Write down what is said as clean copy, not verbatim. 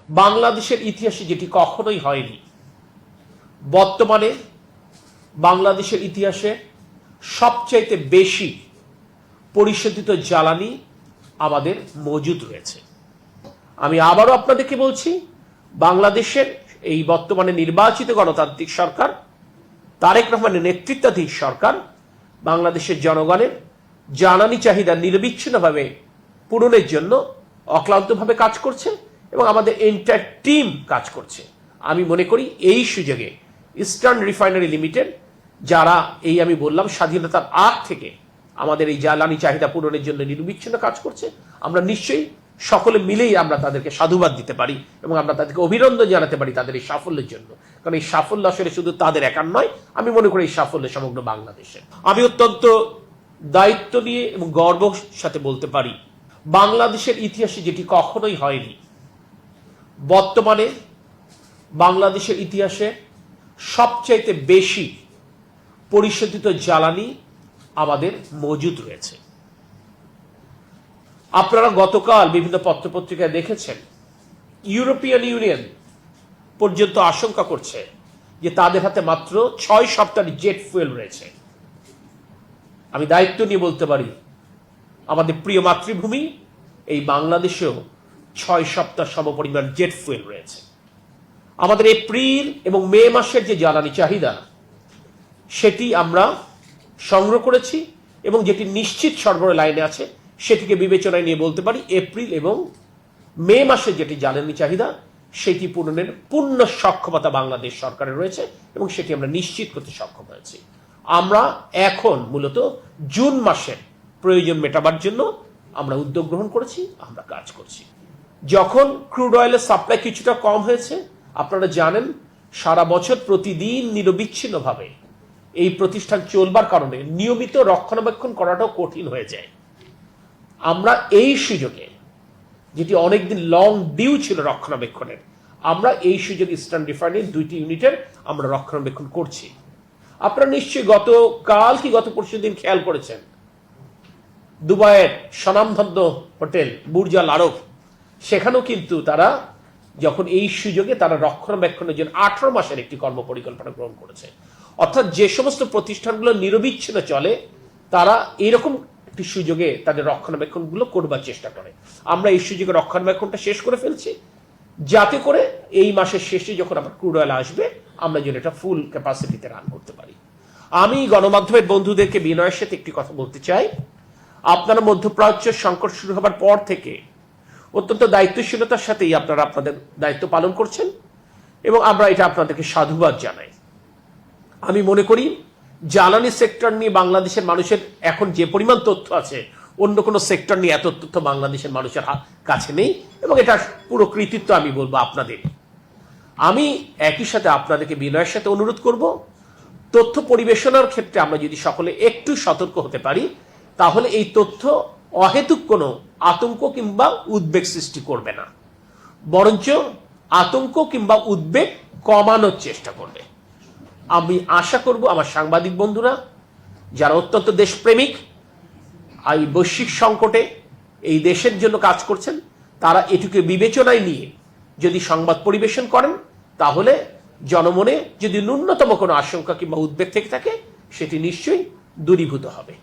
বাংলাদেশের ইতিহাসে যেটি কখনোই হয়নি, বর্তমানে বাংলাদেশের ইতিহাসে সবচাইতে বেশি পরিশোধিত জ্বালানি আমাদের মজুদ রয়েছে। আমি আবারও আপনাদেরকে বলছি, বাংলাদেশের এই বর্তমানে নির্বাচিত গণতান্ত্রিক সরকার, তারেক রহমানের নেতৃত্বাধীন সরকার বাংলাদেশের জনগণের জ্বালানি চাহিদা নিরবিচ্ছিন্নভাবে পূরণের জন্য অক্লান্তভাবে কাজ করছে এবং আমাদের এন্টায়ার টিম কাজ করছে। আমি মনে করি এই সুযোগে ইস্টার্ন রিফাইনারি লিমিটেড, যারা এই আমি বললাম স্বাধীনতার আগ থেকে আমাদের এই জ্বালানি চাহিদা পূরণের জন্য নিরবিচ্ছিন্ন কাজ করছে, আমরা নিশ্চয়ই সকলে মিলেই আমরা তাদেরকে সাধুবাদ দিতে পারি এবং আমরা তাদেরকে অভিনন্দন জানাতে পারি তাদের এই সাফল্যের জন্য। কারণ এই সাফল্য আসলে শুধু তাদের একার নয়, আমি মনে করি এই সাফল্য সমগ্র বাংলাদেশের। আমি অত্যন্ত দায়িত্ব নিয়ে এবং গর্বের সাথে বলতে পারি, বাংলাদেশের ইতিহাসে যেটি কখনোই হয়নি, বর্তমানে বাংলাদেশের ইতিহাসে সবচাইতে বেশি পরিশোধিত জ্বালানি আমাদের মজুদ রয়েছে। আপনারা গতকাল বিভিন্ন পত্রপত্রিকায় দেখেছেন, ইউরোপিয়ান ইউনিয়ন পর্যন্ত আশঙ্কা করছে যে তাদের হাতে মাত্র 6 সপ্তাহের জেট ফুয়েল রয়েছে। আমি দায়িত্ব নিয়ে বলতে পারি, আমাদের প্রিয় মাতৃভূমি এই বাংলাদেশেও 6 সপ্তাহ সমপরিমাণ জেট ফুয়েল রয়েছে। আমাদের এপ্রিল এবং মে মাসের যে জ্বালানি চাহিদা, সেটি আমরা সংগ্রহ করেছি এবং যেটি নিশ্চিত সরবরাহ লাইনে আছে সেটিকে বিবেচনায় নিয়ে বলতে পারি, এপ্রিল এবং মে মাসের যেটি জ্বালানি চাহিদা সেটি পূরণের পূর্ণ সক্ষমতা বাংলাদেশ সরকারের রয়েছে এবং সেটি আমরা নিশ্চিত করতে সক্ষম হয়েছি। আমরা এখন মূলত জুন মাসের প্রয়োজন মেটাবার জন্য আমরা উদ্যোগ গ্রহণ করেছি, আমরা কাজ করছি। যখন ক্রুড অয়েলের সাপ্লাই কিছুটা কম হয়েছে, আপনারা জানেন সারা বছর প্রতিদিন নিরবিচ্ছিন্নভাবে এই প্রতিষ্ঠান চলবার কারণে নিয়মিত রক্ষণাবেক্ষণ করাটাও কঠিন হয়ে যায়। আমরা এই সুযোগে, যেটি অনেকদিন লং ডিউ ছিল রক্ষণাবেক্ষণের, আমরা এই সুযোগে ইস্টার্ন রিফাইনারির 2টি ইউনিটের আমরা রক্ষণাবেক্ষণ করছি। আপনারা নিশ্চয়ই গতকাল কি গত পরশু দিন খেয়াল করেছেন, দুবাইয়ের স্বনামধন্য হোটেল বুর্জ আল আরব, সেখানেও কিন্তু তারা যখন এই সুযোগে তারা রক্ষণাবেক্ষণের জন্য 18 মাসের একটি কর্মপরিকল্পনা গ্রহণ করেছে। অর্থাৎ যে সমস্ত প্রতিষ্ঠানগুলো নিরবিচ্ছিন্ন চলে, তারা এইরকম একটি সুযোগে তাদের রক্ষণাবেক্ষণগুলো করবার চেষ্টা করে। আমরা এই সুযোগে রক্ষণাবেক্ষণটা শেষ করে ফেলছি, যাতে করে এই মাসের শেষে যখন আবার ক্রুড অয়েল আসবে, আমরা যেন এটা ফুল ক্যাপাসিটিতে রান করতে পারি। আমি গণমাধ্যমের বন্ধুদেরকে বিনয়ের সাথে একটি কথা বলতে চাই, আপনারা মধ্যপ্রাচ্যের সংকট শুরু হবার পর থেকে অত্যন্ত দায়িত্বশীলতার সাথেই আপনারা আপনাদের দায়িত্ব পালন করছেন এবং আমরা এটা আপনাদেরকে সাধুবাদ জানাই। আমি মনে করি জ্বালানি সেক্টর নিয়ে বাংলাদেশের মানুষের এখন যে পরিমাণ তথ্য আছে, অন্য কোনো সেক্টর নিয়ে এত তথ্য বাংলাদেশের মানুষের কাছে নেই এবং এটা পুরো কৃতিত্ব আমি বলবো আপনাদের। আমি একই সাথে আপনাদেরকে বিনয়ের সাথে অনুরোধ করব, তথ্য পরিবেশনার ক্ষেত্রে আমরা যদি সকলে একটু সতর্ক হতে পারি, তাহলে এই তথ্য অহেতুক কোনো আতঙ্ক কিংবা উদ্বেগ সৃষ্টি করবে না, বরঞ্চ আতঙ্ক কিংবা উদ্বেগ কমানোর চেষ্টা করবে। আমি আশা করব আমার সাংবাদিক বন্ধুরা, যারা অত্যন্ত দেশপ্রেমিক, এই বৈশ্বিক সংকটে এই দেশের জন্য কাজ করছেন, তারা এটুকু বিবেচনায় নিয়ে যদি সংবাদ পরিবেশন করেন, তাহলে জনমনে যদি ন্যূনতম কোনো আশঙ্কা কিংবা উদ্বেগ থেকে থাকে, সেটি নিশ্চয়ই দূরীভূত হবে।